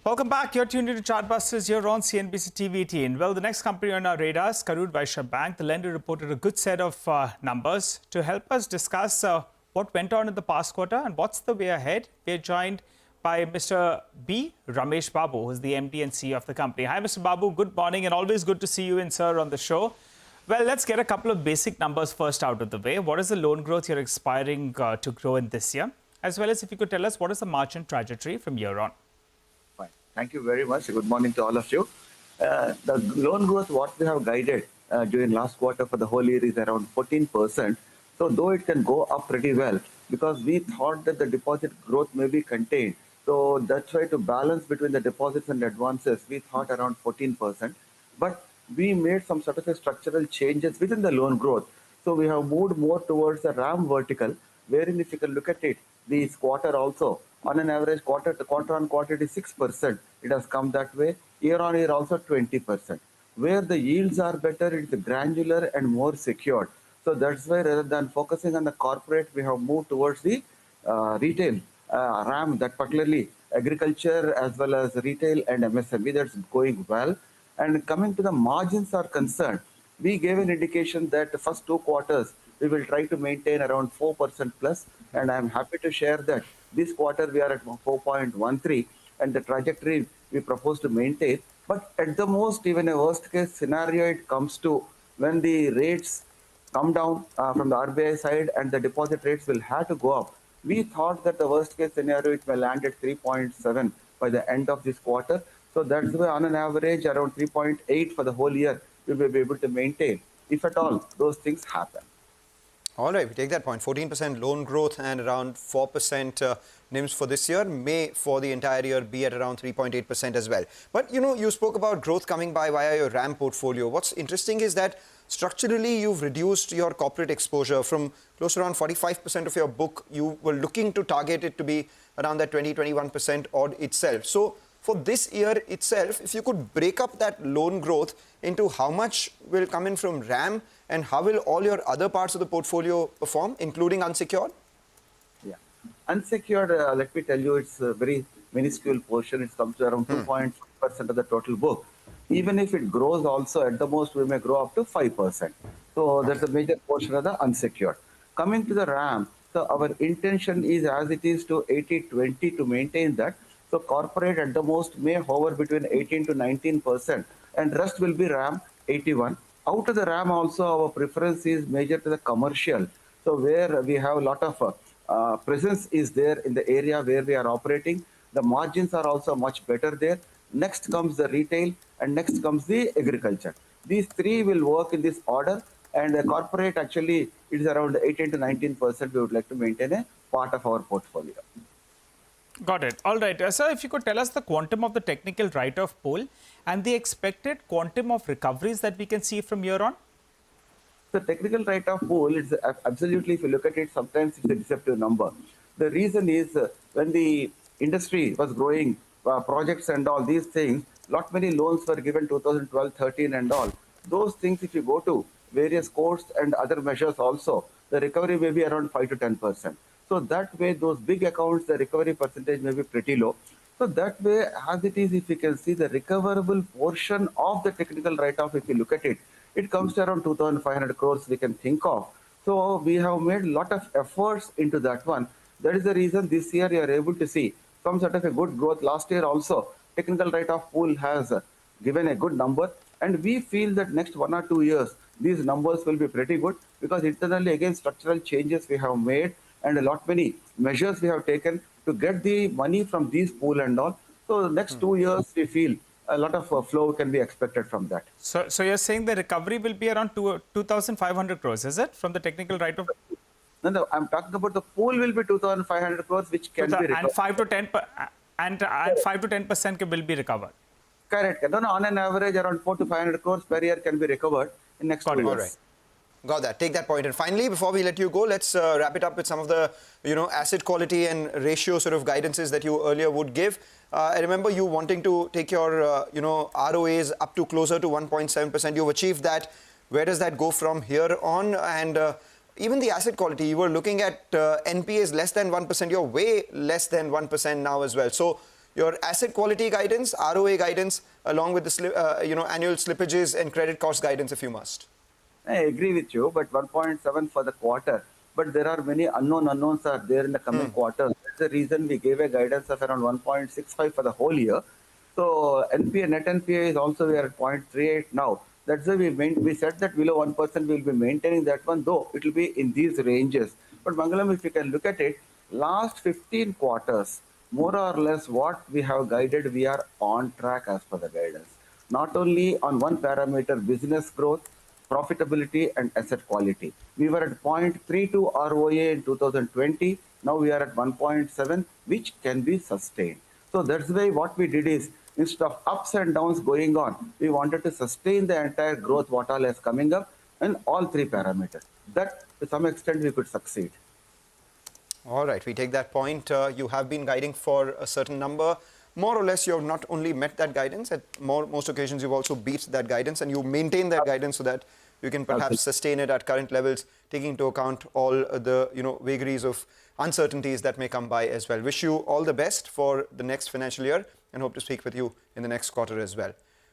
Welcome back. You're tuned into Chartbusters. You're on CNBC TV 18. Well, the next company on our radar is Karur Vysya Bank. The lender reported a good set of numbers. To help us discuss what went on in the past quarter and what's the way ahead, we're joined by Mr. B. Ramesh Babu, who's the MD and CEO of the company. Hi, Mr. Babu. Good morning and always good to see you in, sir, on the show. Well, let's get a couple of basic numbers first out of the way. What is the loan growth you're aspiring to grow in this year? As well as if you could tell us what is the margin trajectory from here on? Fine. Thank you very much. Good morning to all of you. The loan growth, what we have guided during last quarter for the whole year is around 14%. So though it can go up pretty well, because we thought that the deposit growth may be contained. So that's why to balance between the deposits and advances, we thought around 14%. But we made some sort of a structural changes within the loan growth. So we have moved more towards the RAM vertical, wherein if you can look at it, this quarter also, on an average quarter on quarter, it is 6%. It has come that way. Year on year also 20%. Where the yields are better, it is granular and more secured. So that's why rather than focusing on the corporate, we have moved towards the retail RAM, that particularly agriculture as well as retail and MSME, that's going well. And coming to the margins are concerned, we gave an indication that the first 2 quarters, we will try to maintain around 4% plus. And I'm happy to share that this quarter we are at 4.13 and the trajectory we propose to maintain. But at the most, even a worst case scenario, it comes to when the rates come down from the RBI side and the deposit rates will have to go up. We thought that the worst case scenario, it may land at 3.7 by the end of this quarter. So that's why on an average around 3.8 for the whole year, we will be able to maintain, if at all those things happen. All right, we take that point. 14% loan growth and around 4% NIMs for this year may, for the entire year, be at around 3.8% as well. But, you spoke about growth coming by via your RAM portfolio. What's interesting is that structurally, you've reduced your corporate exposure from close to around 45% of your book. You were looking to target it to be around that 21% odd itself. So for this year itself, if you could break up that loan growth into how much will come in from RAM and how will all your other parts of the portfolio perform, including unsecured? Yeah. Unsecured, let me tell you, it's a very minuscule portion. It comes to around 2.5% of the total book. Even if it grows also, at the most, we may grow up to 5%. So that's a major portion of the unsecured. Coming to the RAM, so our intention is as it is to 80-20 to maintain that. So corporate at the most may hover between 18 to 19% and rest will be RAM 81. Out of the RAM also our preference is major to the commercial. So where we have a lot of presence is there in the area where we are operating. The margins are also much better there. Next comes the retail and next comes the agriculture. These three will work in this order and the corporate actually it is around 18 to 19% we would like to maintain a part of our portfolio. Got it. All right. Sir, if you could tell us the quantum of the technical write-off pool and the expected quantum of recoveries that we can see from here on? The technical write-off pool is absolutely, if you look at it, sometimes it's a deceptive number. The reason is when the industry was growing, projects and all these things, lot many loans were given 2012, 13 and all. Those things, if you go to various courts and other measures also, the recovery may be around 5 to 10%. So that way, those big accounts, the recovery percentage may be pretty low. So that way, as it is, if you can see the recoverable portion of the technical write-off, if you look at it, it comes to around 2,500 crores we can think of. So we have made a lot of efforts into that one. That is the reason this year you are able to see some sort of a good growth. Last year also, technical write-off pool has given a good number. And we feel that next 1 or 2 years, these numbers will be pretty good because internally, again, structural changes we have made and a lot many measures we have taken to get the money from these pool and all. So the next 2 years, we feel a lot of flow can be expected from that. So you're saying the recovery will be around 2,500 crores, is it, from the technical write-off? No, I'm talking about the pool will be 2,500 crores, which can be recovered. And 5 to 10% will be recovered. Correct. No, on an average, around 4 to 500 crores per year can be recovered in next 2 years. All right. Got that. Take that point. And finally, before we let you go, let's wrap it up with some of the, asset quality and ratio sort of guidances that you earlier would give. I remember you wanting to take your, ROAs up to closer to 1.7%. You've achieved that. Where does that go from here on? And even the asset quality, you were looking at NPAs less than 1%. You're way less than 1% now as well. So your asset quality guidance, ROA guidance, along with the annual slippages and credit cost guidance, if you must. I agree with you, but 1.7 for the quarter. But there are many unknowns are there in the coming quarters. That's the reason we gave a guidance of around 1.65 for the whole year. So NPA, net NPA is also we are at 0.38 now. That's why we said that below 1% we will be maintaining that one, though it will be in these ranges. But Mangalam, if you can look at it, last 15 quarters, more or less what we have guided, we are on track as per the guidance. Not only on one parameter, business growth, profitability and asset quality. We were at 0.32 ROA in 2020. Now we are at 1.7, which can be sustained. So that's why what we did is, instead of ups and downs going on, we wanted to sustain the entire growth what all is coming up in all three parameters. That to some extent we could succeed. All right, we take that point. You have been guiding for a certain number. More or less, you have not only met that guidance, at most occasions you've also beat that guidance, and you maintain that guidance so that you can perhaps sustain it at current levels, taking into account all the vagaries of uncertainties that may come by as well. Wish you all the best for the next financial year and hope to speak with you in the next quarter as well.